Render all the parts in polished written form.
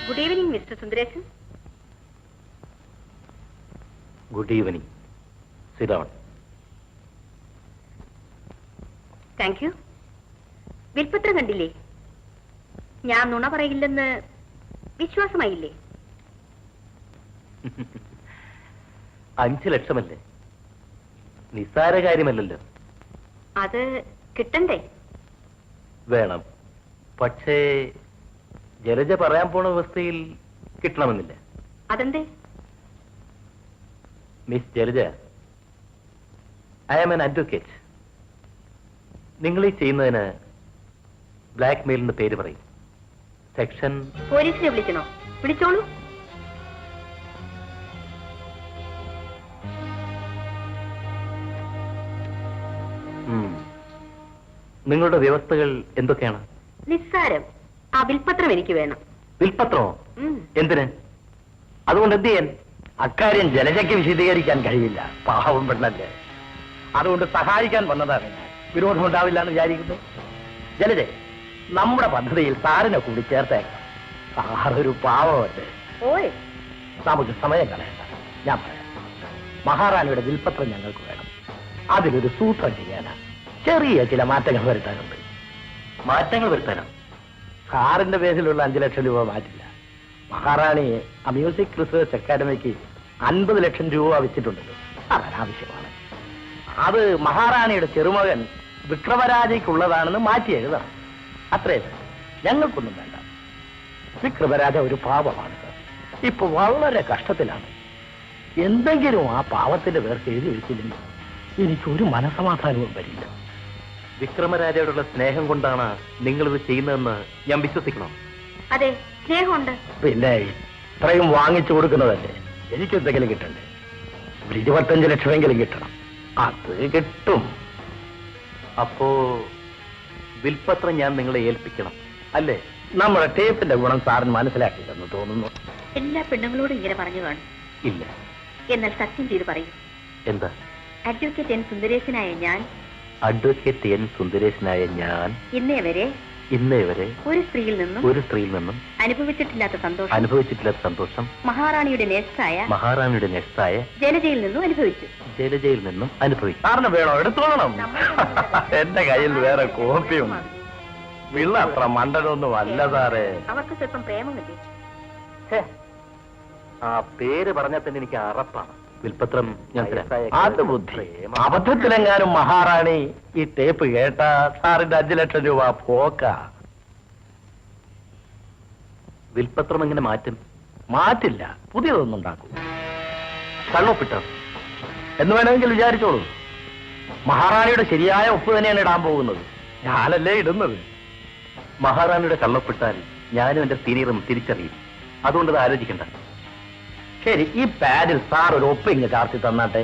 Good evening, Mr. Sundaresan. Good evening. Sit down. Thank you. വിൽപ്പത്ര കണ്ടില്ലേ? ഞാൻ നുണ പറയില്ലെന്ന് വിശ്വാസമായില്ലേ? 5 ലക്ഷമല്ലേ? നിസ്സാര കാര്യമല്ലല്ലോ. അത് കിട്ടണ്ടേ? വേണം. പക്ഷേ ജലജ പറയാൻ പോണ അവസ്ഥയിൽ കിട്ടണമെന്നില്ല. അതെന്തേ? Miss Jalaja, I am an advocate. നിങ്ങൾ ഈ ചെയ്യുന്നതിന് ബ്ലാക്ക് മെയിലിന്റെ പേര് പറയും. സെക്ഷൻ. പോലീസിനെ വിളിക്കണോ? വിളിച്ചോളൂ. നിങ്ങളുടെ വ്യവസ്ഥകൾ എന്തൊക്കെയാണ്? നിസ്സാരം. ആ വിൽപ്പത്രം എനിക്ക് വേണം. വിൽപ്പത്രമോ? എന്തിന്? അതുകൊണ്ട് എന്ത് ചെയ്യാൻ? അക്കാര്യം ജലജയ്ക്ക് വിശദീകരിക്കാൻ കഴിയില്ല. പാവം പെണ്ണല്ലേ. അതുകൊണ്ട് സഹായിക്കാൻ വന്നതാണ് ഞാൻ. വിരോധം ഉണ്ടാവില്ല എന്ന് വിചാരിക്കുന്നു. ജലജ, നമ്മുടെ പദ്ധതിയിൽ സാറിനെ കൂടി ചേർത്തേക്കാം. സാറൊരു പാവമല്ലേ. ഓയ്, നമുക്ക് സമയം കളയണ്ട. ഞാൻ പറയാം. മഹാറാണിയുടെ വിൽപ്പത്രം ഞങ്ങൾക്ക് വേണം. അതിലൊരു സൂത്രം ചെയ്യാനാണ്. ചെറിയ ചില മാറ്റങ്ങൾ വരുത്താനുണ്ട്. മാറ്റങ്ങൾ വരുത്താനോ? സാറിന്റെ പേരിലുള്ള 5 ലക്ഷം രൂപ മാറ്റില്ല. മഹാറാണി മ്യൂസിക് റിസർച്ച് അക്കാദമിക്ക് 50 ലക്ഷം രൂപ വെച്ചിട്ടുണ്ടല്ലോ. അതൊരാവശ്യമാണ്. അത് മഹാറാണിയുടെ ചെറുമകൻ വിക്രമരാജയ്ക്കുള്ളതാണെന്ന് മാറ്റി എഴുതണം. അത്രേ. ഞങ്ങൾക്കൊന്നും വേണ്ട. വിക്രമരാജ ഒരു പാവമാണ് സാർ. ഇപ്പൊ വളരെ കഷ്ടത്തിലാണ്. എന്തെങ്കിലും ആ പാവത്തിന്റെ പേർക്ക് എഴുതി വെച്ചില്ലെങ്കിൽ എനിക്കൊരു മനസമാധാനവും വരില്ല. വിക്രമരാജയോടുള്ള സ്നേഹം കൊണ്ടാണ് നിങ്ങളിത് ചെയ്യുന്നതെന്ന് ഞാൻ വിശ്വസിക്കണം. അതെ, സ്നേഹമുണ്ട്. പിന്നെ ഇത്രയും വാങ്ങിച്ചു കൊടുക്കുന്നതല്ലേ. എനിക്കെന്തെങ്കിലും കിട്ടണ്ടേ? ഒരു 25 ലക്ഷമെങ്കിലും കിട്ടണം. അത് കിട്ടും. അപ്പോ വിൽപ്പത്രം ഞാൻ നിങ്ങളെ ഏൽപ്പിക്കണം അല്ലേ? നമ്മുടെ ടേപ്പിന്റെ ഗുണം സാറിന് മനസ്സിലാക്കില്ലെന്ന് തോന്നുന്നു. എല്ലാ പെണ്ണുങ്ങളോടും ഇങ്ങനെ പറഞ്ഞു കാണും. ഇല്ല. എന്നാൽ സത്യം ചെയ്ത് പറയൂ. എന്താ? അഡ്വക്കേറ്റ് എൻ സുന്ദരേശനായ ഞാൻ അഡ്വക്കേറ്റ് എൻ സുന്ദരേശനായ ഞാൻ ഇന്നേ വരെ ഒരു സ്ത്രീയിൽ നിന്നും അനുഭവിച്ചിട്ടില്ലാത്ത സന്തോഷം മഹാറാണിയുടെ നേഴ്സായ ജലജയിൽ നിന്നും അനുഭവിച്ചു. സാറിന് വേണോ? എടുത്തോളണം. എന്റെ കയ്യിൽ വേറെ കോപ്പിയും. വിള്ള അത്ര മണ്ടനൊന്നും അല്ല സാറേ. അവർക്ക് സ്വല്പം പ്രേമമില്ലേ? ആ പേര് പറഞ്ഞാൽ തന്നെ എനിക്ക് അറപ്പാണ്. വിൽപ്പത്രം ഞാൻ അത് ബുദ്ധി. അബദ്ധത്തിലെങ്ങാനും മഹാറാണി ഈ ടേപ്പ് കേട്ട സാറിന്റെ 5 ലക്ഷം രൂപ പോക്ക. വിൽപ്പത്രം എങ്ങനെ മാറ്റും? മാറ്റില്ല, പുതിയതൊന്നും ഉണ്ടാക്കും. കള്ളൊപ്പിട്ട എന്ന് വേണമെങ്കിൽ വിചാരിച്ചോളൂ. മഹാറാണിയുടെ ശരിയായ ഒപ്പ് തന്നെയാണ് ഇടാൻ പോകുന്നത്. ഞാനല്ലേ ഇടുന്നത്. മഹാറാണിയുടെ കള്ളൊപ്പിട്ടാൽ ഞാനും എന്റെ സീനിയറും തിരിച്ചറിയും. അതുകൊണ്ട് അത് ആലോചിക്കണ്ട. ശരി, ഈ പാഡിൽ സാർ ഒരു ഒപ്പ് ഇങ്ങ് ചാർത്തി തന്നാട്ടെ.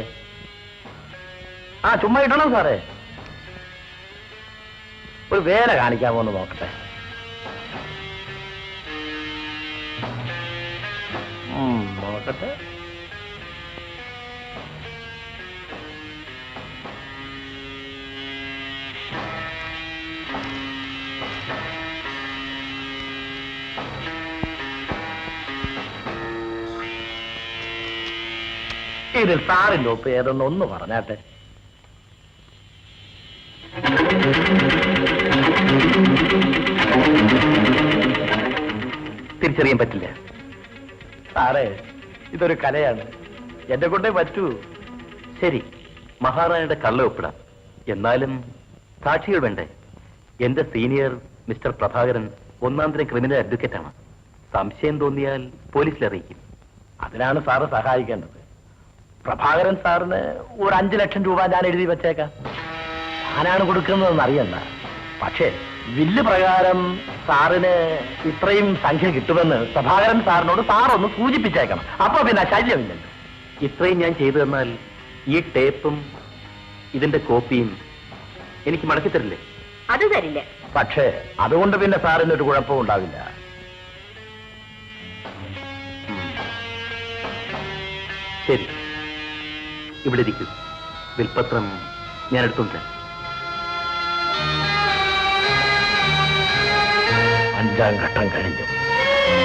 ആ, ചുമ്മാ ഇടണം സാറേ. ഒരു വേല കാണിക്കാമോ എന്ന് നോക്കട്ടെ. നോക്കട്ടെ. ഇതിൽ സാറിന്റെ ഒപ്പ് ഏതൊന്നൊന്ന് പറഞ്ഞാട്ടെ. തിരിച്ചറിയാൻ പറ്റില്ല സാറേ. ഇതൊരു കലയാണ്. എന്നെ കൊണ്ടേ പറ്റൂ. ശരി, മഹാറാണിയുടെ കള്ള ഒപ്പിടാം. എന്നാലും സാക്ഷികൾ വേണ്ടേ? എന്റെ senior mister Prabhakaran 1ാം criminal advocate ആണ്. സംശയം തോന്നിയാൽ പോലീസിൽ അറിയിക്കും. അതിനാണ് സാറ് സഹായിക്കേണ്ടത്. പ്രഭാകരൻ സാറിന് ഒരു 5 ലക്ഷം രൂപ ഞാൻ എഴുതി വെച്ചേക്കാം. ഞാനാണ് കൊടുക്കുന്നതെന്ന് അറിയണ്ട. പക്ഷേ വില്ല് പ്രകാരം സാറിന് ഇത്രയും സംഖ്യ കിട്ടുമെന്ന് പ്രഭാകരൻ സാറിനോട് സാറൊന്ന് സൂചിപ്പിച്ചേക്കണം. അപ്പൊ പിന്നെ ശല്യമില്ലല്ലോ. ഇത്രയും ഞാൻ ചെയ്തു തന്നാൽ ഈ ടേപ്പും ഇതിന്റെ കോപ്പിയും എനിക്ക് മടക്കി തരില്ലേ? അത് തരില്ല. പക്ഷേ അതുകൊണ്ട് പിന്നെ സാറിനൊരു കുഴപ്പവും ഉണ്ടാവില്ല. ശരി, ഇവിടെ ഇരിക്കൂ. വിൽപ്പത്രം ഞാൻ എടുത്തുണ്ട്. 5ാം ഘട്ടം കഴിഞ്ഞു.